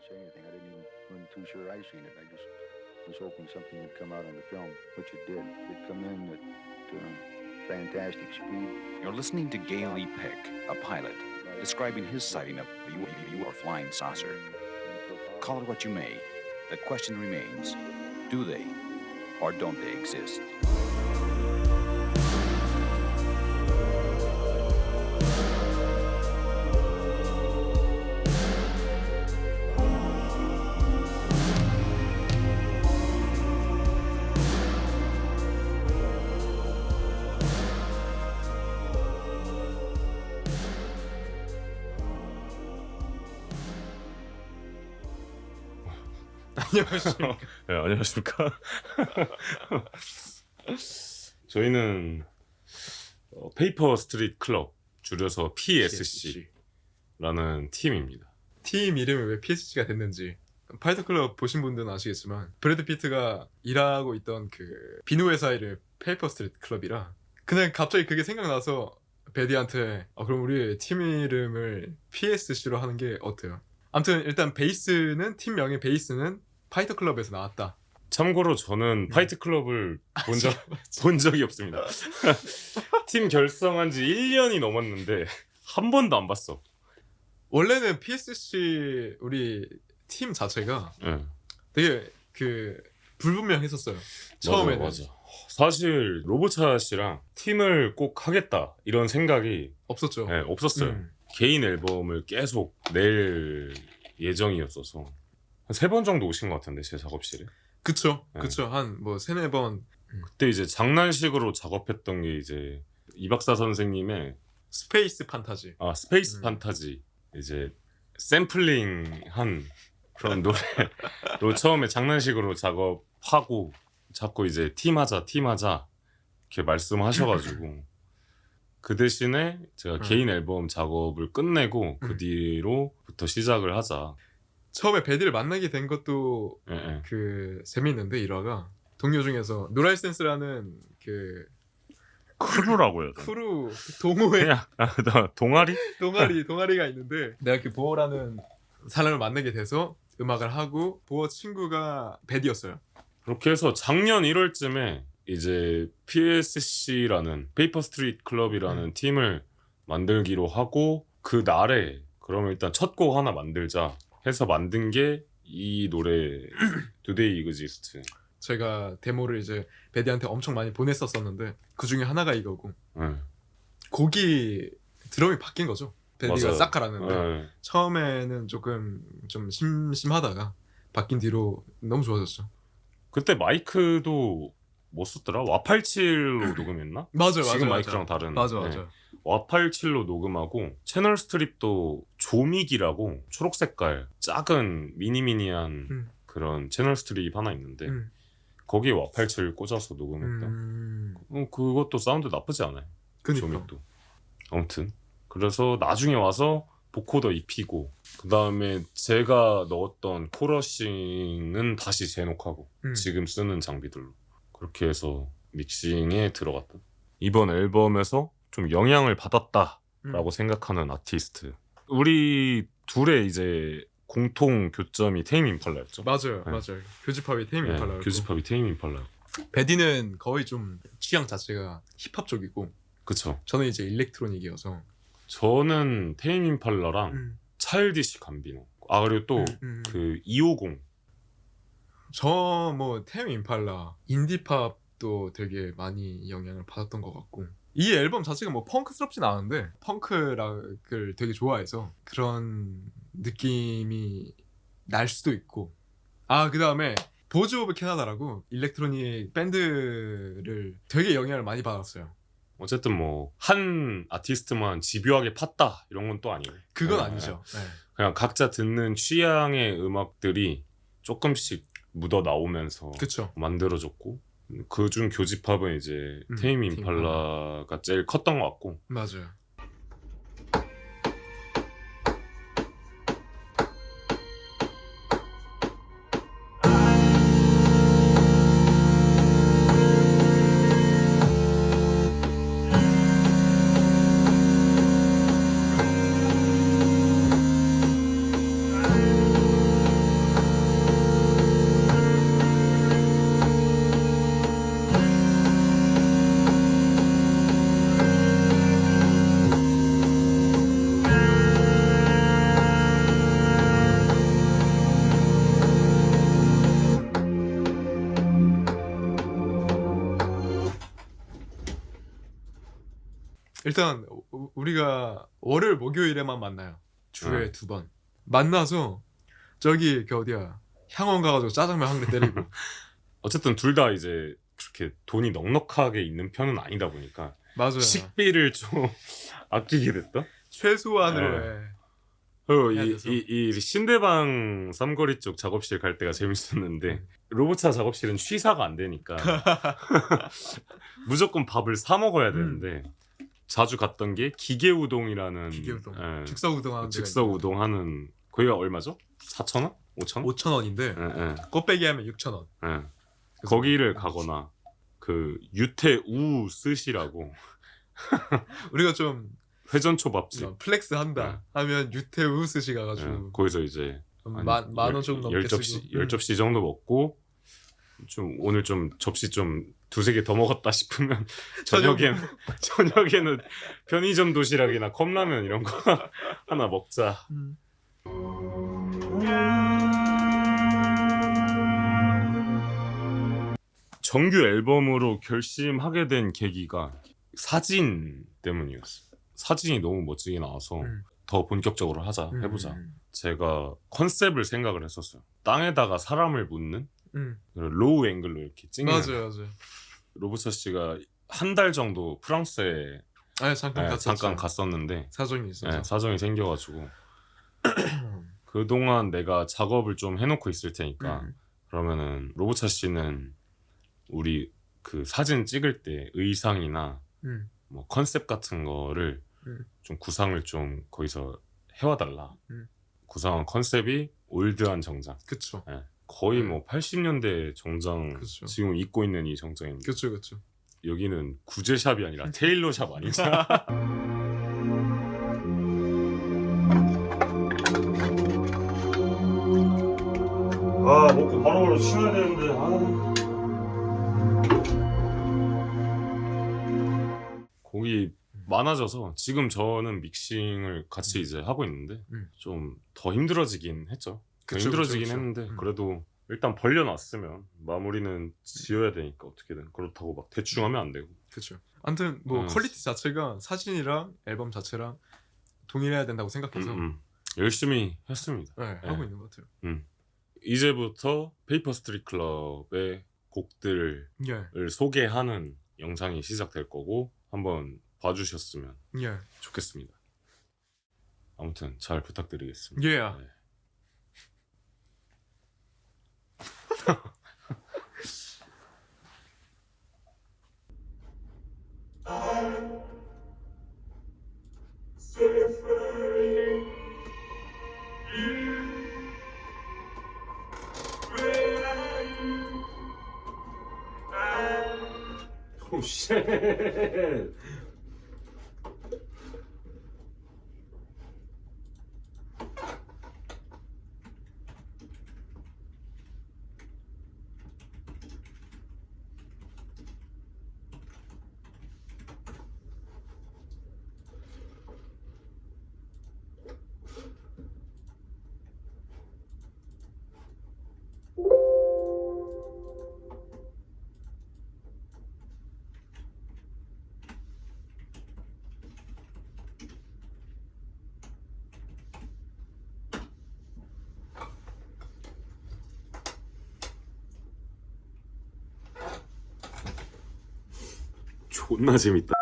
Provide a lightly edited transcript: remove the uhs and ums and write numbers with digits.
say anything. I wasn't too sure I seen it. I just was hoping something would come out on the film, which it did. It come in at fantastic speed. You're listening to Gale E. Peck, a pilot, describing his sighting of a UAV or flying saucer. Call it what you may, the question remains, do they or don't they exist? 안녕하십니까. 네, 안녕하십니까. 저희는 페이퍼 스트리트 클럽, 줄여서 PSC라는 팀입니다. 팀 이름이 왜 PSC가 됐는지 파이터 클럽 보신 분들은 아시겠지만 브래드 피트가 일하고 있던 그 비누 회사 이름 페이퍼 스트리트 클럽이라 그냥 갑자기 그게 생각나서 베디한테 그럼 우리 팀 이름을 PSC로 하는 게 어때요? 아무튼 일단 베이스는 팀명의 베이스는 파이터 클럽에서 나왔다. 참고로 저는 파이트 클럽을 본 적이 없습니다. 팀 결성한 지 1년이 넘었는데 한 번도 안 봤어. 원래는 PSC 우리 팀 자체가 되게 그 불분명했었어요. 처음에는. 맞아. 사실 로보차 씨랑 팀을 꼭 하겠다 이런 생각이 없었죠. 네, 없었어요. 개인 앨범을 계속 낼 예정이었어서 한 3번 정도 오신 것 같은데 제 작업실에. 그쵸. 네. 그쵸. 한 뭐 3-4번. 그때 이제 장난식으로 작업했던 게 이제 이 박사 선생님의 스페이스 판타지. 스페이스 판타지 이제 샘플링한 그런 노래로 처음에 장난식으로 작업하고 자꾸 이제 팀하자 이렇게 말씀하셔가지고 그 대신에 제가 개인 앨범 작업을 끝내고 그 뒤로부터 시작을 하자. 처음에 베디를 만나게 된 것도 그 재밌는데 일화가 동료 중에서 노라이센스라는 그 크루라고 해요. 크루 동호회 그냥 동아리? 동아리가 있는데 내가 그 보어라는 사람을 만나게 돼서 음악을 하고 보어 친구가 베디였어요. 그렇게 해서 작년 1월쯤에 이제 PSC라는 페이퍼 스트리트 클럽이라는 팀을 만들기로 하고 그 날에 그러면 일단 첫 곡 하나 만들자 해서 만든 게 이 노래 Today Exists. 제가 데모를 이제 베디한테 엄청 많이 보냈었었는데 그 중에 하나가 이거고 곡이 드럼이 바뀐 거죠. 베디가 맞아요. 싹 갈았는데 처음에는 조금 좀 심심하다가 바뀐 뒤로 너무 좋아졌죠. 그때 마이크도 뭐 썼더라? 와87로 녹음했나? 맞아요. 지금 마이크랑 다른. 맞아. 와87로 녹음하고 채널 스트립도 조믹이라고 초록 색깔 작은 미니미니한 그런 채널 스트립 하나 있는데 거기에 와87 꽂아서 녹음했다. 그것도 사운드 나쁘지 않아요. 그니까. 조믹도. 아무튼 그래서 나중에 와서 보코더 입히고 그 다음에 제가 넣었던 코러싱은 다시 재녹하고 지금 쓰는 장비들로 그렇게 해서 믹싱에 들어갔다. 이번 앨범에서 좀 영향을 받았다라고 생각하는 아티스트. 우리 둘의 이제 공통 교점이 테임 임팔라였죠. 맞아요. 교집합이 테임 임팔라였고 교집합이 테임 임팔라. 베디는 거의 좀 취향 자체가 힙합 쪽이고 그쵸. 저는 이제 일렉트로닉이어서 저는 테임 임팔라랑 차일디시 감비노. 그리고 또 그 250. 저 뭐 테임 임팔라 인디팝도 되게 많이 영향을 받았던 것 같고 이 앨범 자체가 뭐 펑크스럽진 않은데 펑크락을 되게 좋아해서 그런 느낌이 날 수도 있고 그 다음에 보즈 오브 캐나다라고 일렉트로닉 밴드를 되게 영향을 많이 받았어요. 어쨌든 뭐 한 아티스트만 집요하게 팠다 이런 건 또 아니에요. 그건 아니죠. 그냥 각자 듣는 취향의 음악들이 조금씩 묻어 나오면서 그쵸. 만들어졌고 그중 교집합은 이제 테임 임팔라가 제일 컸던 것 같고 맞아요. 일단 우리가 월요일 목요일에만 만나요. 주에 2번 만나서 저기 그 어디야 향원 가가지고 짜장면 한 그릇 때리고. 어쨌든 둘 다 이제 그렇게 돈이 넉넉하게 있는 편은 아니다 보니까 맞아요. 식비를 좀 아끼게 됐다. 최소한으로 네. 해. 그리고 해야 이, 돼서. 이 신대방 삼거리 쪽 작업실 갈 때가 재밌었는데 로봇차 작업실은 취사가 안 되니까 무조건 밥을 사 먹어야 되는데 자주 갔던 게 기계우동이라는 기계우동. 예, 즉석우동 하는 데가 즉석우동 하는 거기가 얼마죠? 4,000원? 5,000원? 5,000원인데 예, 예, 곱빼기 하면 6,000원. 예. 거기를 가거나 그 유태우 스시라고 우리가 좀 회전초밥집 플렉스 한다 하면 유태우 스시 가가지고 예, 거기서 이제 만원 좀 넘게 10접시, 쓰고. 10접시 정도 먹고 좀 오늘 좀 접시 좀 두세 개 더 먹었다 싶으면 저녁에는 편의점 도시락이나 컵라면 이런 거 하나 먹자. 정규 앨범으로 결심하게 된 계기가 사진 때문이었어요. 사진이 너무 멋지게 나와서 더 본격적으로 하자, 해보자. 제가 컨셉을 생각을 했었어요. 땅에다가 사람을 묻는 로우 앵글로 이렇게 찍는. 맞아요. 로브차 씨가 한 달 정도 프랑스에 잠깐 갔었는데 사정이 있어서. 사정이 생겨가지고 그동안 내가 작업을 좀 해놓고 있을 테니까 그러면은 로브차 씨는 우리 그 사진 찍을 때 의상이나 뭐 컨셉 같은 거를 좀 구상을 좀 거기서 해와달라. 구상한 컨셉이 올드한 정장. 그쵸. 예, 거의 뭐 80년대 정장. 그쵸. 지금 입고 있는 이 정장입니다. 그쵸. 여기는 구제샵이 아니라 테일러샵 아니죠? 아 먹고 바로바로 치워야 되는데. 곡이 많아져서 지금 저는 믹싱을 같이 이제 하고 있는데 좀 더 힘들어지긴 했죠. 더 힘들어지긴 했는데 그래도 일단 벌려놨으면 마무리는 지어야 되니까 어떻게든 그렇다고 막 대충 하면 안 되고. 그쵸. 아무튼 뭐 퀄리티 자체가 사진이랑 앨범 자체랑 동일해야 된다고 생각해서 열심히 했습니다. 하고 있는 것 같아요. 이제부터 페이퍼 스트리트 클럽의 곡들을 소개하는 영상이 시작될 거고 한번 봐주셨으면 좋겠습니다. 아무튼 잘 부탁드리겠습니다. 네. 오 쉣. 존나 재밌다.